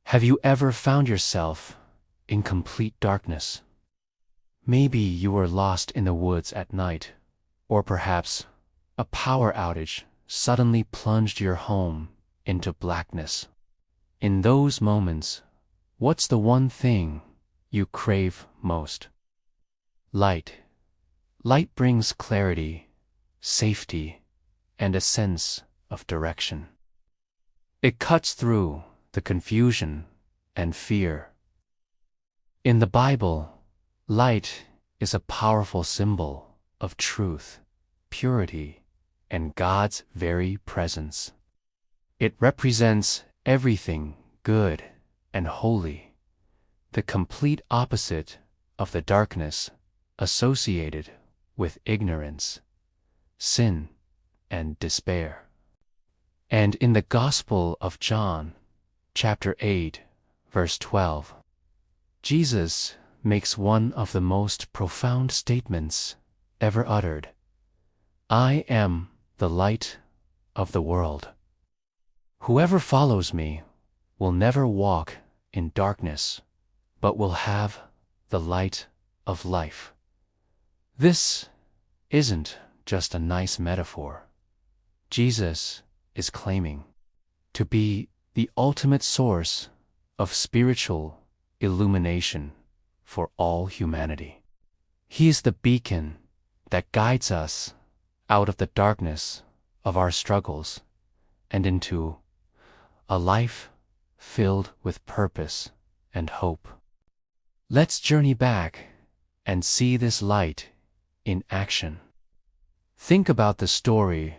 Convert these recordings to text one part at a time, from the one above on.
Have you ever found yourself in complete darkness? Maybe you were lost in the woods at night, or perhaps a power outage suddenly plunged your home into blackness. In those moments, what's the one thing you crave most? Light. Light brings clarity, safety, and a sense of direction. It cuts through the confusion and fear. In the Bible, light is a powerful symbol of truth, purity, and God's very presence. It represents everything good and holy, the complete opposite of the darkness associated with ignorance, sin, and despair. And in the Gospel of John, chapter 8, verse 12, Jesus makes one of the most profound statements ever uttered. I am the light of the world. Whoever follows me will never walk in darkness, but will have the light of life. This isn't just a nice metaphor. Jesus is claiming to be the ultimate source of spiritual illumination for all humanity. He is the beacon that guides us out of the darkness of our struggles and into a life filled with purpose and hope. Let's journey back and see this light in action. Think about the story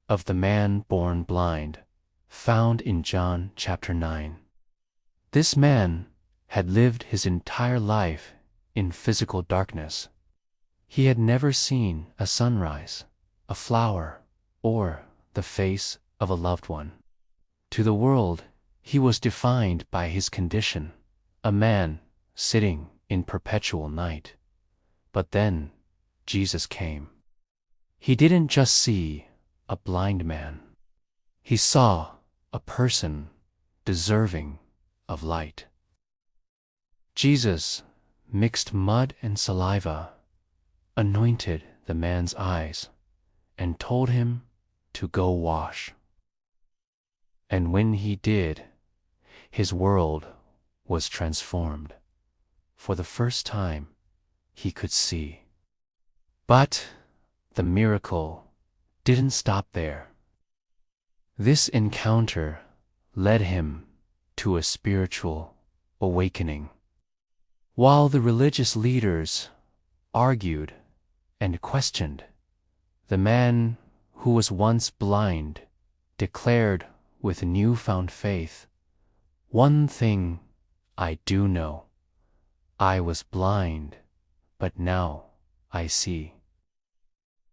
of the man born blind, found in John chapter 9. This man had lived his entire life in physical darkness. He had never seen a sunrise, a flower, or the face of a loved one. To the world, he was defined by his condition, a man sitting in perpetual night. But then Jesus came. He didn't just see a blind man. He saw a person deserving of light. Jesus mixed mud and saliva, anointed the man's eyes, and told him to go wash. And when he did, his world was transformed. For the first time, he could see. But the miracle didn't stop there. This encounter led him to a spiritual awakening. While the religious leaders argued and questioned, the man who was once blind declared with newfound faith, "One thing I do know. I was blind, but now I see."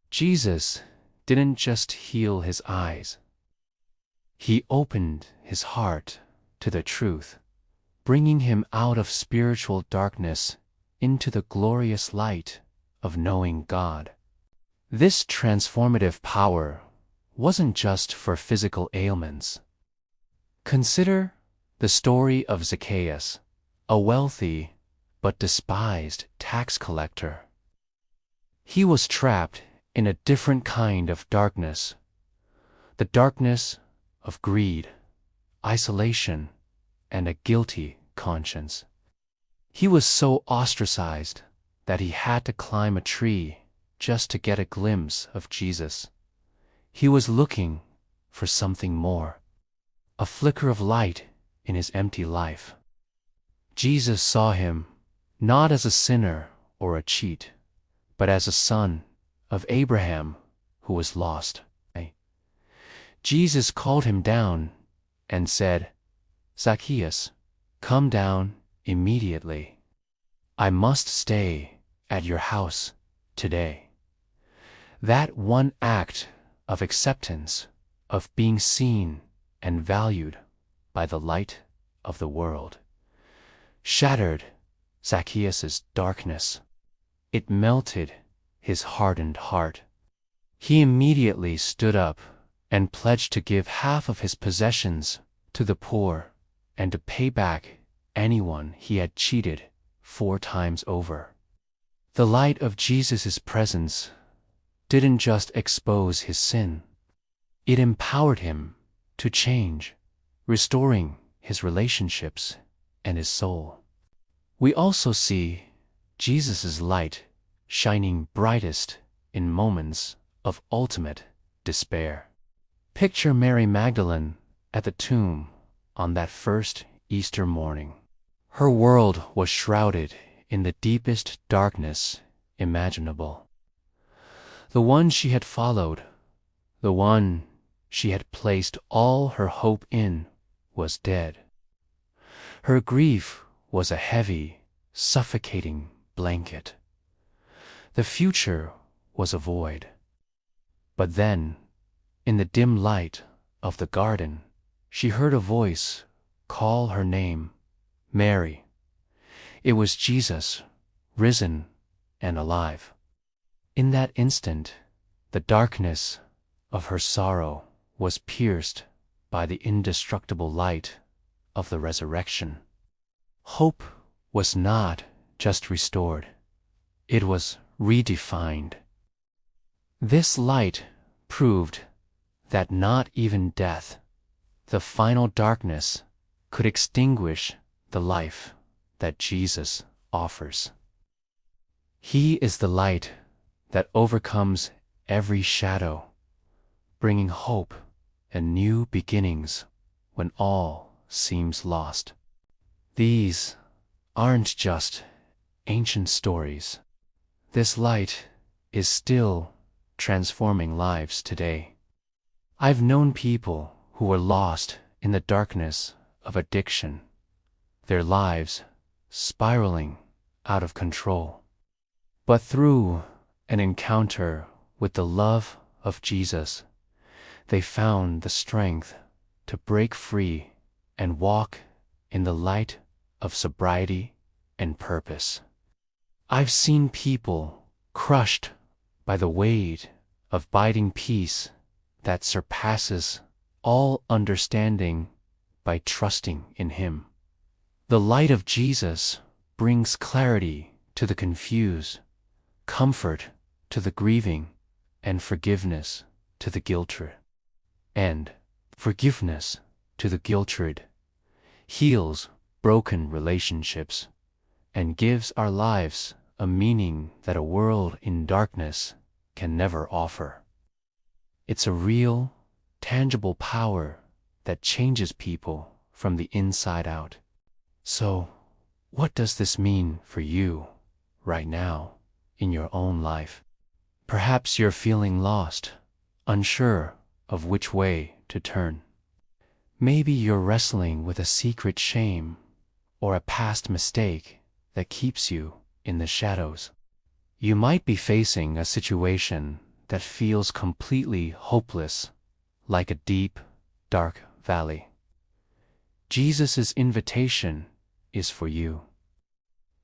Jesus didn't just heal his eyes. He opened his heart to the truth, bringing him out of spiritual darkness into the glorious light of knowing God. This transformative power wasn't just for physical ailments. Consider the story of Zacchaeus, a wealthy but despised tax collector. He was trapped in a different kind of darkness, the darkness of greed, isolation, and a guilty conscience. He was so ostracized that he had to climb a tree just to get a glimpse of Jesus. He was looking for something more, a flicker of light in his empty life. Jesus saw him not as a sinner or a cheat, but as a son of Abraham who was lost. Jesus called him down and said, "Zacchaeus, come down immediately. I must stay at your house today." That one act of acceptance, of being seen and valued by the light of the world, shattered Zacchaeus' darkness. It melted his hardened heart. He immediately stood up and pledged to give half of his possessions to the poor and to pay back anyone he had cheated 4 times over. The light of Jesus' presence didn't just expose his sin. It empowered him to change, restoring his relationships and his soul. We also see Jesus' light shining brightest in moments of ultimate despair. Picture Mary Magdalene at the tomb on that first Easter morning. Her world was shrouded in the deepest darkness imaginable. The one she had followed, the one she had placed all her hope in, was dead. Her grief was a heavy, suffocating blanket. The future was a void. But then, in the dim light of the garden, she heard a voice call her name, Mary. It was Jesus, risen and alive. In that instant, the darkness of her sorrow was pierced by the indestructible light of the resurrection. Hope was not just restored, it was redefined. This light proved that not even death, the final darkness, could extinguish the life that Jesus offers. He is the light that overcomes every shadow, bringing hope and new beginnings when all seems lost. These aren't just ancient stories. This light is still transforming lives today. I've known people who were lost in the darkness of addiction, their lives spiraling out of control. But through an encounter with the love of Jesus, they found the strength to break free and walk in the light of sobriety and purpose. I've seen people crushed by the weight of abiding peace that surpasses all understanding by trusting in Him. The light of Jesus brings clarity to the confused, comfort to the grieving, and forgiveness to the guilty. And forgiveness to the guilty heals broken relationships and gives our lives a meaning that a world in darkness can never offer. It's a real, tangible power that changes people from the inside out. So, what does this mean for you right now in your own life? Perhaps you're feeling lost, unsure of which way to turn. Maybe you're wrestling with a secret shame or a past mistake that keeps you in the shadows. You might be facing a situation that feels completely hopeless, like a deep, dark valley. Jesus' invitation is for you.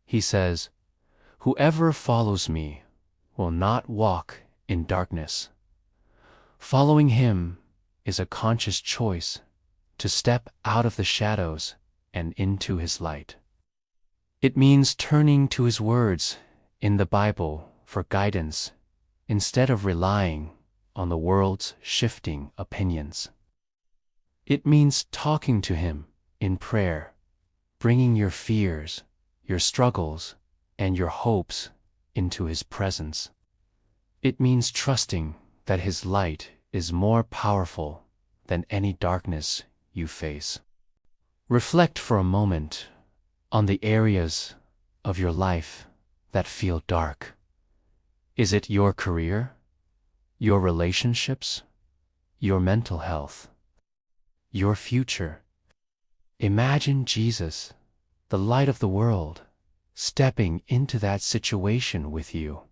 He says, "Whoever follows me will not walk in darkness." Following Him is a conscious choice to step out of the shadows and into His light. It means turning to His words in the Bible for guidance instead of relying on the world's shifting opinions. It means talking to Him in prayer, bringing your fears, your struggles, and your hopes into His presence. It means trusting that His light is more powerful than any darkness you face. Reflect for a moment on the areas of your life that feel dark. Is it your career, your relationships, your mental health, your future? Imagine Jesus, the light of the world, stepping into that situation with you.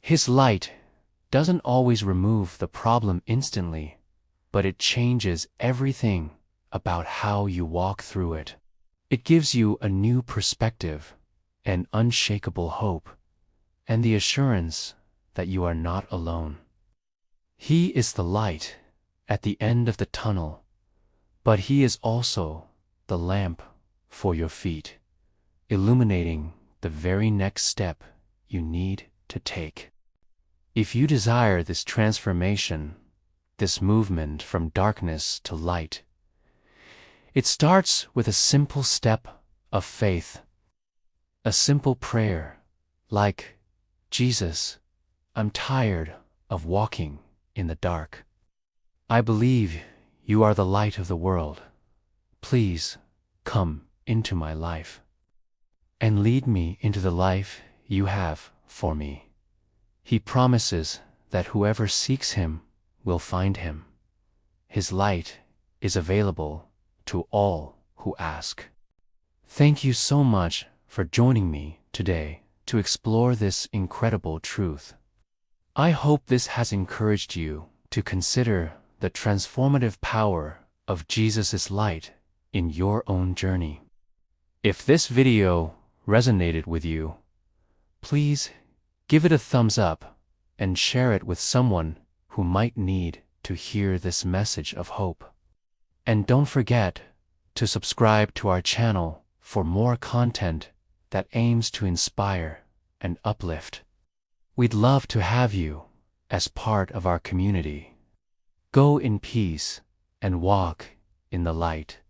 His light doesn't always remove the problem instantly, but it changes everything about how you walk through it. It gives you a new perspective, an unshakable hope, and the assurance that you are not alone. He is the light at the end of the tunnel, but He is also the lamp for your feet, illuminating the very next step you need to take. If you desire this transformation, this movement from darkness to light, it starts with a simple step of faith. A simple prayer like, "Jesus, I'm tired of walking in the dark. I believe you are the light of the world. Please come into my life and lead me into the life you have for me." He promises that whoever seeks him will find him. His light is available to all who ask. Thank you so much for joining me today to explore this incredible truth. I hope this has encouraged you to consider the transformative power of Jesus' light in your own journey. If this video resonated with you, please give it a thumbs up and share it with someone who might need to hear this message of hope. And don't forget to subscribe to our channel for more content that aims to inspire and uplift. We'd love to have you as part of our community. Go in peace and walk in the light.